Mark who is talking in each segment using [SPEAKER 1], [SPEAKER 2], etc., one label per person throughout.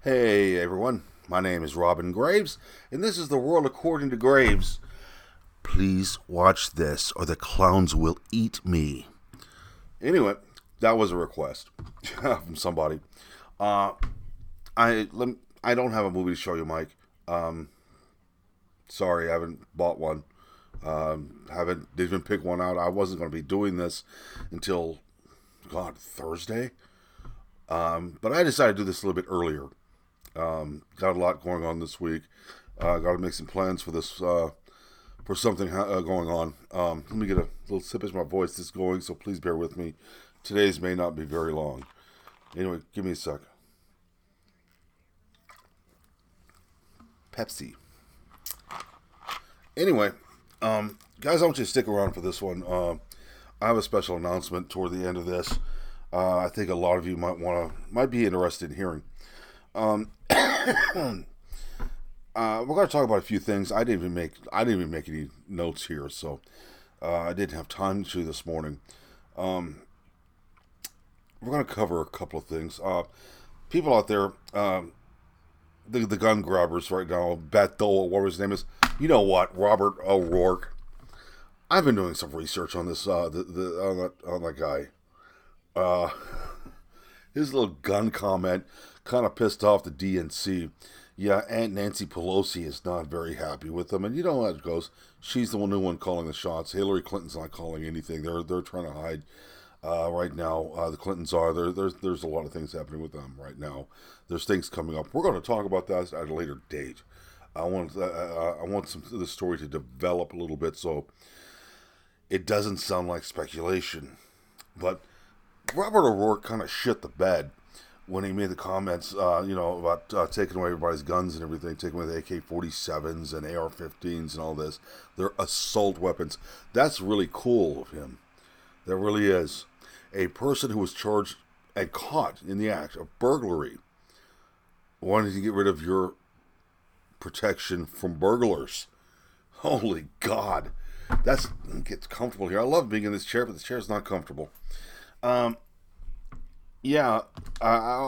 [SPEAKER 1] Hey everyone, my name is Robin Graves, and this is The World According to Graves. Please watch this, or the clowns will eat me. Anyway, that was a request from somebody. Uh, I don't have a movie to show you, Mike. Sorry, I haven't bought one. Haven't didn't even pick one out. I wasn't going to be doing this until Thursday. But I decided to do this a little bit earlier. Got a lot going on this week. Got to make some plans for this, for something going on. Let me get a little sip of my voice that's going, so please bear with me. Today's may not be very long. Anyway, give me a sec. Pepsi. Anyway, guys, I want you to stick around for this one. I have a special announcement toward the end of this. I think a lot of you might be interested in hearing. We're going to talk about a few things. I didn't even make any notes here, so I didn't have time to this morning. We're going to cover a couple of things. People out there, the gun grabbers right now, Beto, whatever his name is. You know what, Robert O'Rourke. I've been doing some research on this on that guy. His little gun comment kind of pissed off the DNC. Yeah, Aunt Nancy Pelosi is not very happy with him, and you know how it goes. She's the new one calling the shots. Hillary Clinton's not calling anything. They're trying to hide right now. The Clintons are. There's a lot of things happening with them right now. There's things coming up. We're going to talk about that at a later date. I want some of the story to develop a little bit so it doesn't sound like speculation. But Robert O'Rourke kind of shit the bed when he made the comments, about taking away everybody's guns and everything, taking away the AK-47s and AR-15s and all this. They're assault weapons. That's really cool of him. That really is. A person who was charged and caught in the act of burglary wanting to get rid of your protection from burglars. Holy God. Gets comfortable here. I love being in this chair, but this chair is not comfortable. I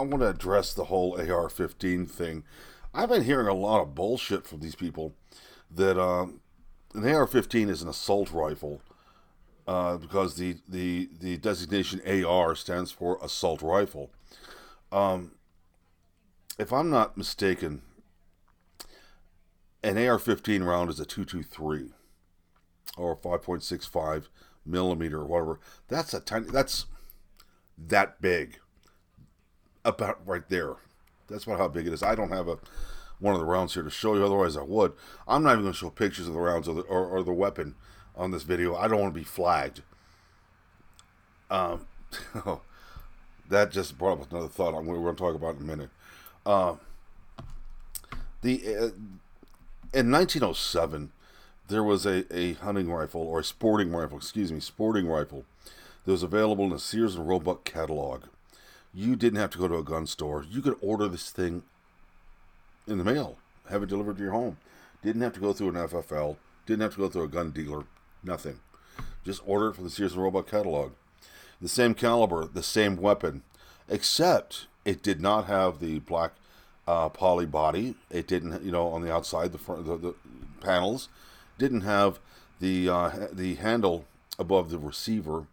[SPEAKER 1] want to address the whole AR-15 thing. I've been hearing a lot of bullshit from these people that an AR-15 is an assault rifle because the designation AR stands for assault rifle. If I'm not mistaken, an AR-15 round is a 223 or 5.65 millimeter or whatever. That's that big. About right there. That's about how big it is. I don't have one of the rounds here to show you, otherwise I would. I'm not even going to show pictures of the rounds or the weapon on this video. I don't want to be flagged. That just brought up another thought we're going to talk about in a minute. In 1907, there was a hunting rifle, or a sporting rifle that was available in the Sears and Roebuck catalog. You didn't have to go to a gun store. You could order this thing in the mail, have it delivered to your home. Didn't have to go through an FFL. Didn't have to go through a gun dealer. Nothing. Just order it from the Sears and Roebuck catalog. The same caliber, the same weapon, except it did not have the black poly body. It didn't, on the outside, the front, the panels didn't have the handle above the receiver,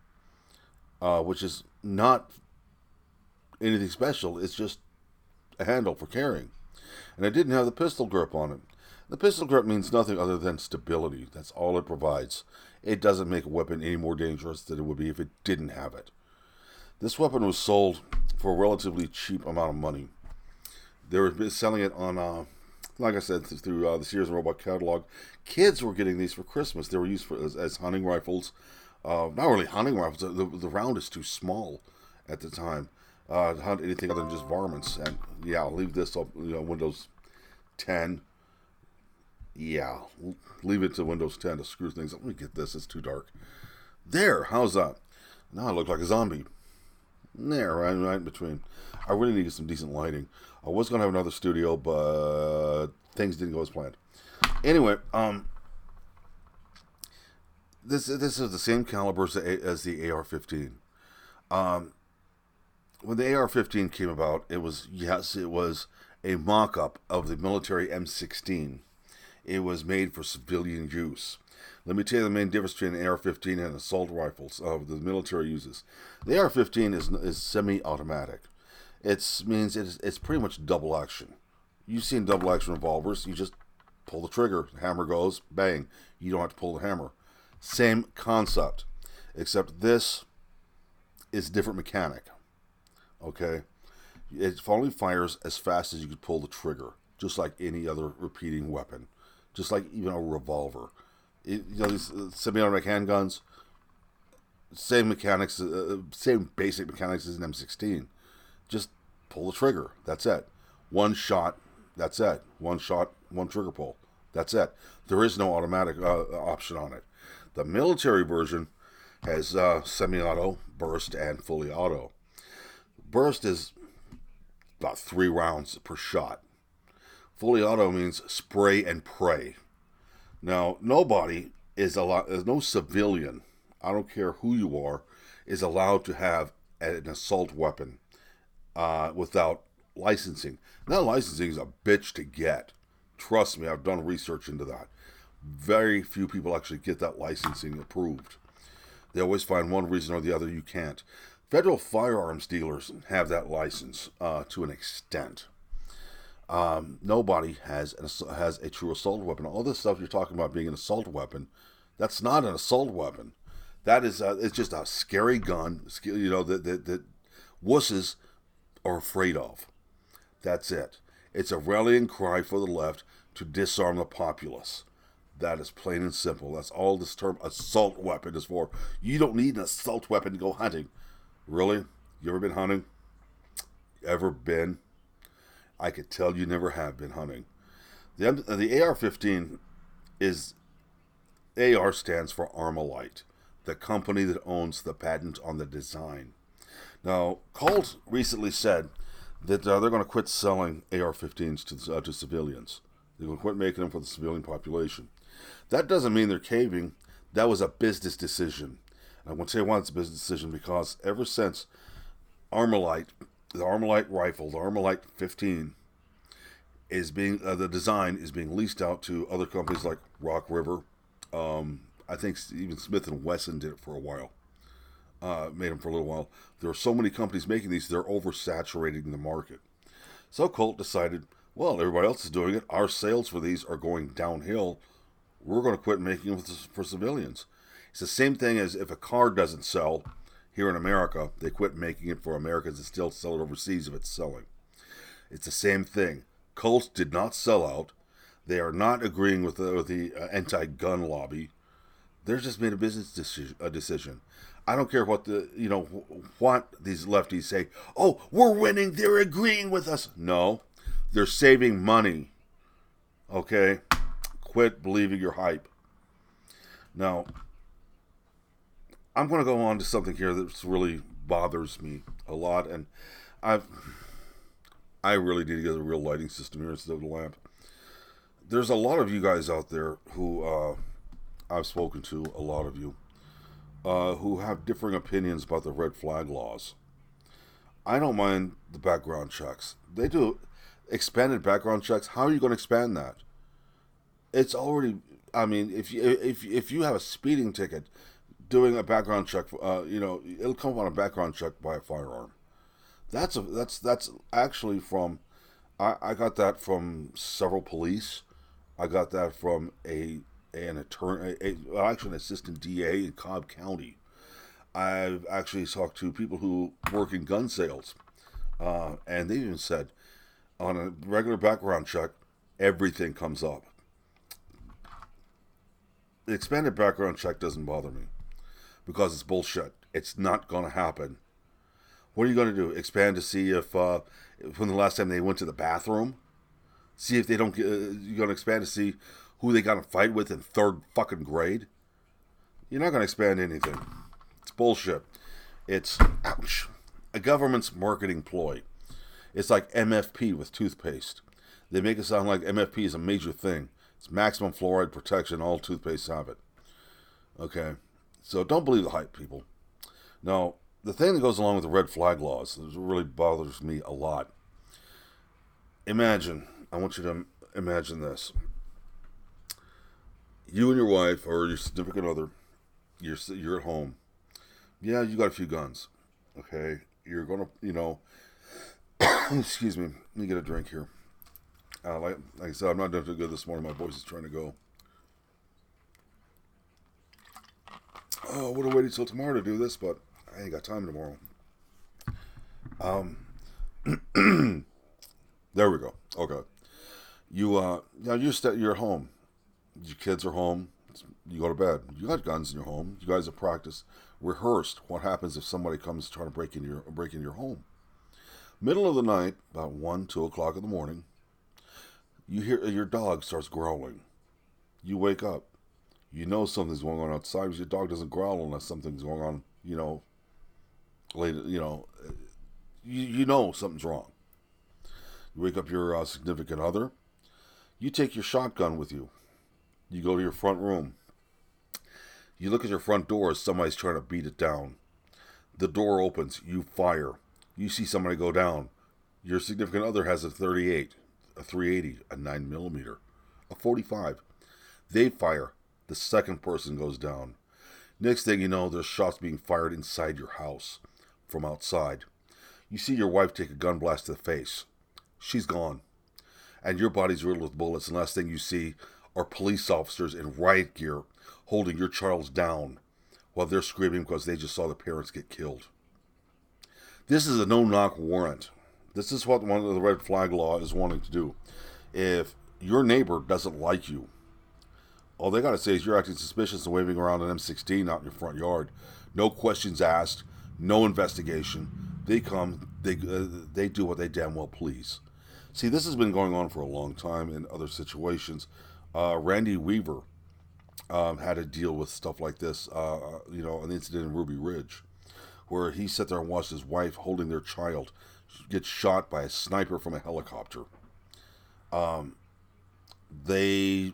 [SPEAKER 1] which is not anything special. It's just a handle for carrying. And it didn't have the pistol grip on it. The pistol grip means nothing other than stability. That's all it provides. It doesn't make a weapon any more dangerous than it would be if it didn't have it. This weapon was sold for a relatively cheap amount of money. They were selling it on, like I said, through the Sears and Roebuck catalog. Kids were getting these for Christmas. They were used as hunting rifles. Not really hunting rifles. The round is too small at the time. Hunt anything other than just varmints. And yeah, I'll leave this up, Windows 10. Yeah, leave it to Windows 10 to screw things up. Let me get this. It's too dark. There, how's that? Now I look like a zombie. There, right in between. I really needed some decent lighting. I was going to have another studio, but things didn't go as planned. Anyway, this is the same caliber as the AR-15. When the AR-15 came about, it was a mock-up of the military M16. It was made for civilian use. Let me tell you the main difference between an AR-15 and assault rifles the military uses. The AR-15 is semi-automatic. It means it's pretty much double action. You've seen double action revolvers. You just pull the trigger, the hammer goes, bang. You don't have to pull the hammer. Same concept, except this is different mechanic. Okay? It only fires as fast as you can pull the trigger, just like any other repeating weapon, just like even a revolver. These semi-automatic handguns, same mechanics, same basic mechanics as an M16. Just pull the trigger. That's it. One shot. That's it. One shot, one trigger pull. That's it. There is no automatic option on it. The military version has semi-auto, burst, and fully auto. Burst is about 3 rounds per shot. Fully auto means spray and pray. Now, nobody is allowed, there's no civilian, I don't care who you are, is allowed to have an assault weapon without licensing. That licensing is a bitch to get. Trust me, I've done research into that. Very few people actually get that licensing approved. They always find one reason or the other you can't. Federal firearms dealers have that license to an extent. Nobody has a true assault weapon. All this stuff you're talking about being an assault weapon, that's not an assault weapon. That is it's just a scary gun, that wusses are afraid of. That's it. It's a rallying cry for the left to disarm the populace. That is plain and simple. That's all this term assault weapon is for. You don't need an assault weapon to go hunting. Really? You ever been hunting? Ever been? I could tell you never have been hunting. The AR-15 is... AR stands for Armalite, the company that owns the patent on the design. Now, Colt recently said that they're going to quit selling AR-15s to civilians. They're going to quit making them for the civilian population. That doesn't mean they're caving. That was a business decision. And I'm going to tell you why it's a business decision, because ever since Armalite, the Armalite rifle, the Armalite 15, is being the design is being leased out to other companies like Rock River. I think even Smith and Wesson did it for a while. Made them for a little while. There are so many companies making these, they're oversaturating the market. So Colt decided, well, everybody else is doing it. Our sales for these are going downhill. We're going to quit making them for civilians. It's the same thing as if a car doesn't sell here in America, they quit making it for Americans and still sell it overseas if it's selling. It's the same thing. Colt did not sell out. They are not agreeing with the anti-gun lobby. They're just made a business decision. I don't care what what these lefties say. Oh, we're winning. They're agreeing with us. No, they're saving money. Okay, quit believing your hype. Now, I'm going to go on to something here that really bothers me a lot, and I really need to get a real lighting system here instead of the lamp. There's a lot of you guys out there who I've spoken to, a lot of you, who have differing opinions about the red flag laws. I don't mind the background checks. They do expanded background checks. How are you going to expand that? It's already. I mean, if you have a speeding ticket, doing a background check, it'll come on a background check by a firearm. That's actually from. I got that from several police. I got that from an attorney, actually an assistant DA in Cobb County. I've actually talked to people who work in gun sales, and they even said on a regular background check, everything comes up. The expanded background check doesn't bother me because it's bullshit. It's not going to happen. What are you going to do? Expand to see if when the last time they went to the bathroom? See if they don't get. You're going to expand to see who they got to fight with in 3rd fucking grade? You're not going to expand anything. It's bullshit. It's, ouch, a government's marketing ploy. It's like MFP with toothpaste. They make it sound like MFP is a major thing. It's maximum fluoride protection. All toothpastes have it. Okay? So don't believe the hype, people. Now, the thing that goes along with the red flag laws, that really bothers me a lot. Imagine, I want you to imagine this. You and your wife or your significant other, you're at home. Yeah, you got a few guns. Okay, you're gonna, excuse me. Let me get a drink here. Like I said, I'm not doing too good this morning. My voice is trying to go. Oh, I would have waited till tomorrow to do this, but I ain't got time tomorrow. Um, there we go. Okay, you're at home. Your kids are home. You go to bed. You got guns in your home. You guys have practiced, rehearsed. What happens if somebody comes trying to break into your home? Middle of the night, about 1, 2 o'clock in the morning, you hear your dog starts growling. You wake up. You know something's going on outside because your dog doesn't growl unless something's going on. Later. You know something's wrong. You wake up your significant other. You take your shotgun with you. You go to your front room. You look at your front door as somebody's trying to beat it down. The door opens. You fire. You see somebody go down. Your significant other has a 38, a 380, a 9mm, a 45. They fire. The second person goes down. Next thing you know, there's shots being fired inside your house from outside. You see your wife take a gun blast to the face. She's gone. And your body's riddled with bullets, and last thing you see are police officers in riot gear holding your child down while they're screaming because they just saw the parents get killed. This is a no-knock warrant. This is what one of the red flag law is wanting to do. If your neighbor doesn't like you, all they got to say is you're acting suspicious and waving around an M16 out in your front yard. No questions asked, no investigation. They come, they do what they damn well please. See, this has been going on for a long time in other situations. Randy Weaver had to deal with stuff like this, an incident in Ruby Ridge, where he sat there and watched his wife holding their child get shot by a sniper from a helicopter. They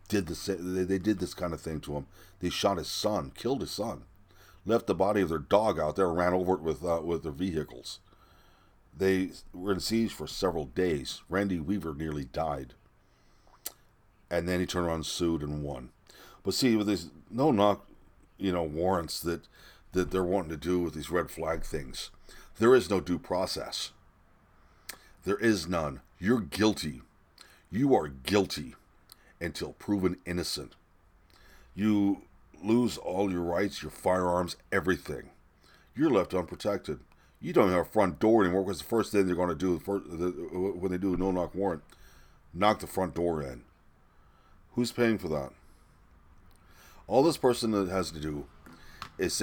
[SPEAKER 1] did they did this kind of thing to him. They shot his son, killed his son, left the body of their dog out there, and ran over it with their vehicles. They were in siege for several days. Randy Weaver nearly died. And then he turned around and sued and won. But see, with these no-knock, warrants that they're wanting to do with these red flag things, there is no due process. There is none. You're guilty. You are guilty until proven innocent. You lose all your rights, your firearms, everything. You're left unprotected. You don't have a front door anymore because the first thing they're going to do when they do a no-knock warrant, knock the front door in. Who's paying for that? All this person has to do is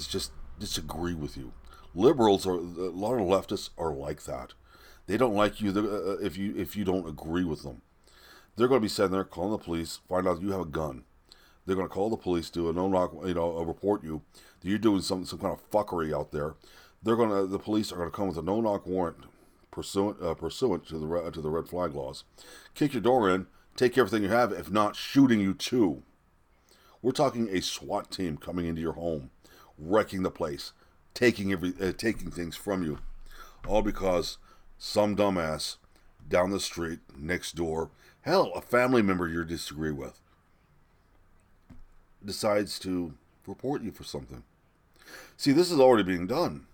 [SPEAKER 1] just disagree with you. Liberals a lot of leftists are like that. They don't like you if you don't agree with them. They're going to be sitting there calling the police, find out you have a gun. They're going to call the police, do a no-knock, report you that you're doing some kind of fuckery out there. The police are going to come with a no-knock warrant pursuant to the red flag laws, kick your door in, take everything you have, if not shooting you too. We're talking a SWAT team coming into your home, wrecking the place, taking things from you, all because some dumbass down the street, next door, hell, a family member you disagree with, decides to report you for something. See, this is already being done.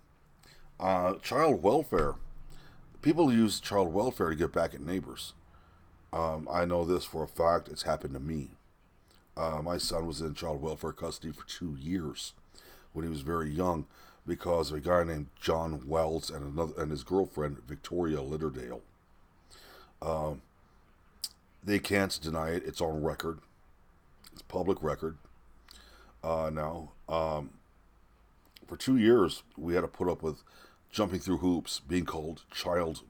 [SPEAKER 1] Child welfare. People use child welfare to get back at neighbors. I know this for a fact. It's happened to me. My son was in child welfare custody for 2 years when he was very young because of a guy named John Wells and his girlfriend Victoria Litterdale. They can't deny it. It's on record. It's public record. Now, for 2 years, we had to put up with jumping through hoops, being called child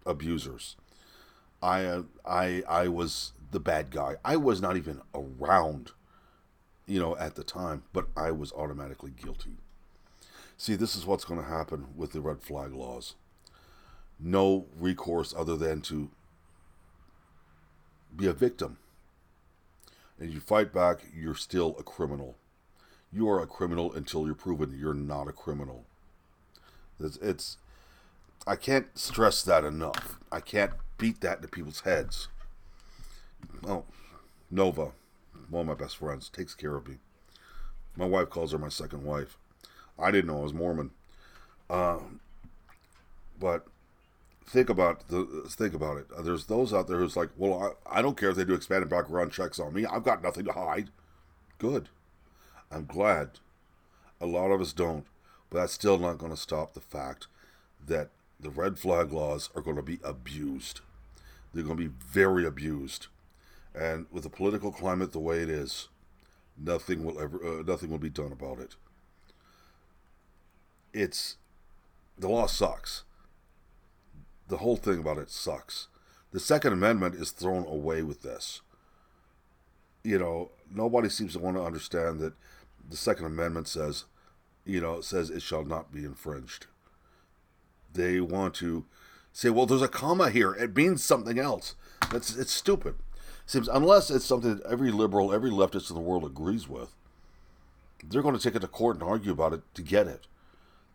[SPEAKER 1] abusers. I was the bad guy. I was not even around, at the time, but I was automatically guilty. See, this is what's going to happen with the red flag laws. No recourse other than to be a victim. And you fight back, you're still a criminal. You are a criminal until you're proven you're not a criminal. I can't stress that enough. I can't beat that into people's heads. Oh, Nova, one of my best friends, takes care of me. My wife calls her my second wife. I didn't know I was Mormon. But think about it. There's those out there who's like, well, I don't care if they do expanded background checks on me. I've got nothing to hide. Good. I'm glad. A lot of us don't. But that's still not going to stop the fact that the red flag laws are going to be abused. They're going to be very abused. And with the political climate the way it is, nothing will be done about it. The law sucks. The whole thing about it sucks. The Second Amendment is thrown away with this. Nobody seems to want to understand that the Second Amendment says it shall not be infringed. They want to say, well, there's a comma here. It means something else. It's stupid. Seems unless it's something that every liberal, every leftist in the world agrees with, they're going to take it to court and argue about it to get it.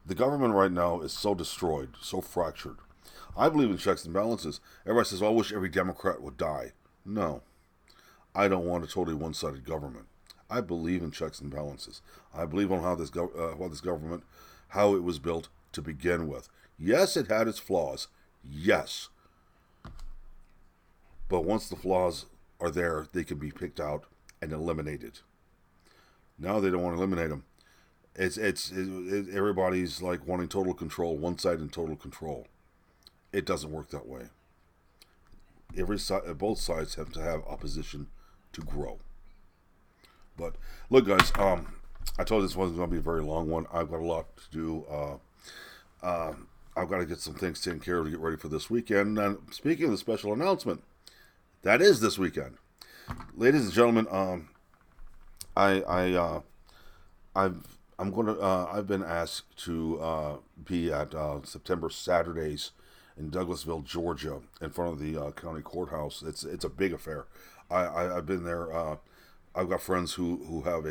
[SPEAKER 1] The government right now is so destroyed, so fractured. I believe in checks and balances. Everybody says, well, I wish every Democrat would die. No. I don't want a totally one-sided government. I believe in checks and balances. I believe on how this government, how it was built to begin with. Yes, it had its flaws. Yes. But once the flaws are there, they can be picked out and eliminated. Now they don't want to eliminate them. Everybody's like wanting total control, one side in total control. It doesn't work that way. Both sides have to have opposition to grow. But look, guys, I told you this wasn't going to be a very long one. I've got a lot to do. I've got to get some things taken care of to get ready for this weekend. And speaking of the special announcement, that is this weekend, ladies and gentlemen. I've been asked to be at September Saturdays in Douglasville, Georgia, in front of the county courthouse. It's a big affair. I've been there. I've got friends who have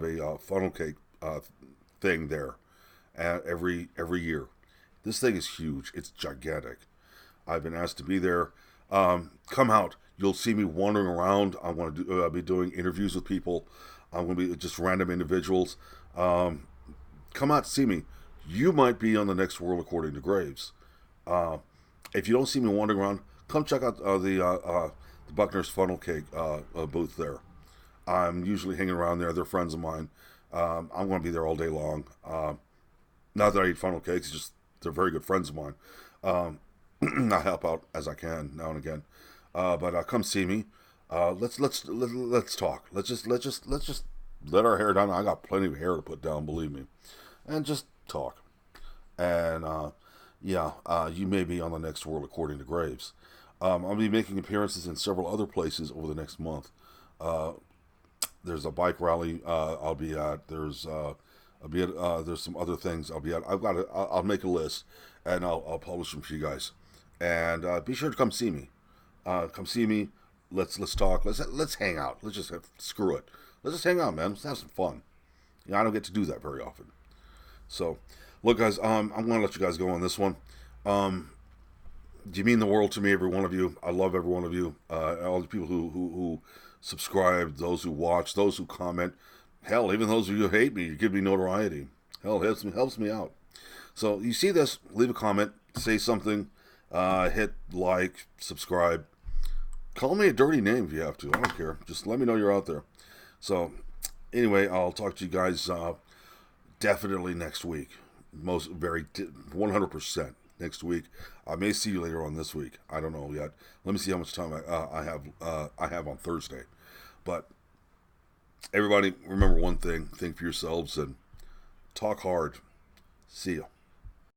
[SPEAKER 1] a funnel cake thing there every year. This thing is huge. It's gigantic. I've been asked to be there. Come out. You'll see me wandering around. I'm going to be doing interviews with people. I'm going to be just random individuals. Come out to see me. You might be on the next World According to Graves. If you don't see me wandering around, come check out the Buckner's funnel cake booth there. I'm usually hanging around there. They're friends of mine. I'm going to be there all day long. Not that I eat funnel cakes, just they're very good friends of mine. I help out as I can now and again. But come see me. Let's talk. Let's just let our hair down. I got plenty of hair to put down, believe me, and just talk. And you may be on the next World According to Graves. I'll be making appearances in several other places over the next month. There's a bike rally I'll be at. There's some other things I'll be at. I'll make a list and I'll publish them for you guys. And be sure to come see me. Come see me. Let's talk. Let's hang out. Screw it. Let's just hang out, man. Let's have some fun. I don't get to do that very often. So, look, guys. I'm gonna let you guys go on this one. You mean the world to me, every one of you. I love every one of you. All the people who subscribe, those who watch, those who comment. Hell, even those of you who hate me, you give me notoriety. Hell, it helps me out. So you see this, leave a comment, say something, hit like, subscribe. Call me a dirty name if you have to. I don't care. Just let me know you're out there. So anyway, I'll talk to you guys definitely next week. 100% next week. I may see you later on this week. I don't know yet. Let me see how much time I have on Thursday. But everybody, remember one thing. Think for yourselves and talk hard. See ya.